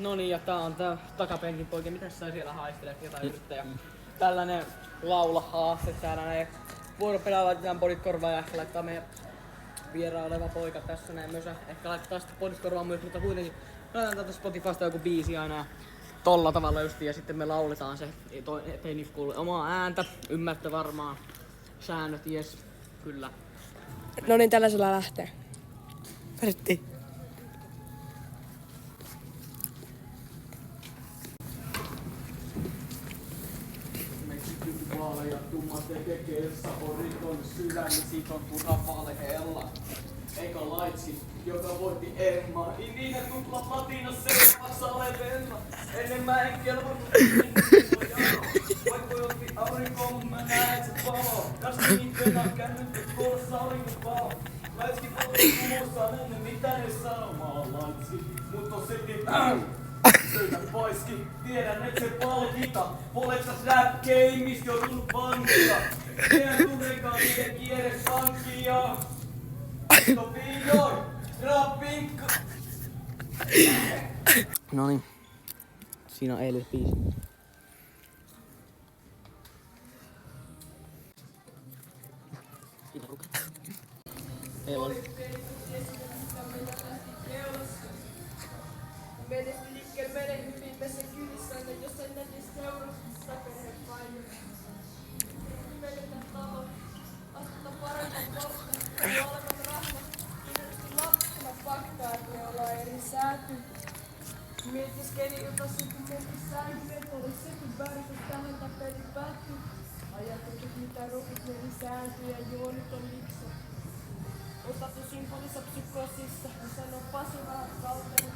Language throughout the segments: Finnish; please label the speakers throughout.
Speaker 1: Noniin, ja tää on tää takapenkin poikia. Mitäs sä siellä haistelet jotain yrittäjä? Tällainen laula haaste täällä näin. Vuoropelaa laitetaan podit korvaan ja ehkä laittaa meidän vieraan oleva poika tässä näin myös. Ehkä laittaa sitten podit korvaan myös, mutta kuitenkin laitetaan tätä Spotifysta joku biisi aina ja tolla tavalla justiin ja sitten me lauletaan se, ettei niitä kuule omaa ääntä. Ymmärrätte varmaan säännöt, jes, kyllä.
Speaker 2: No niin, tällaisella lähtee. Pertti.
Speaker 1: Vaaleja tummat tekee saporikon sydämi, siitä on turha valheella. Eikä laitsi, joka voitti Emma. Niitä tupla platina seuraavassa olevenna. Ennen mä en kelvannut vaikka jotti aurinkoon, mä näen se palo. Kasti niitten on käännyt kuulossa aurinkopalo. Laitsi poltti kumussa, ennen mitä ne sanoo. Mä oon laitsi, mut on sekin Söitä poiskin, tiedän et se palkita. Poletsas rap gameista joutunut vankila. Tiedän tunnekaan niiden kierre pankkia. Topioi, rappinkka. Noniin. Siinä on eilen biisi. Ei ole.
Speaker 2: Menesti liikkeen mene hyvin tässä kylissä, jos en näkisi seurustista perhepaino. Vedetä talo, astuta paremman kohta, olevat rahmat, kiinnosti lapsena faktaa, että me ollaan eri sääty. Mietiskeli iltasi, kun mentiin säännöt, että oli sekin väritys tähän tapeli päätty. Ajatellut mitä rupit meni sääntöjä, joo nyt on liksa. Otattu symbolissa psykoosissa, hän sanoo Pasi vähän kalteen,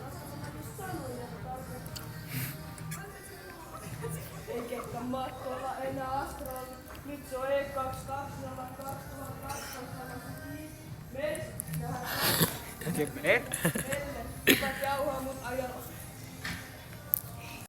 Speaker 2: ei kekka matkoilla enää astralla. Nyt se on E220 Mes, tähän. Elle, hyvät jauhaa mut ajalla.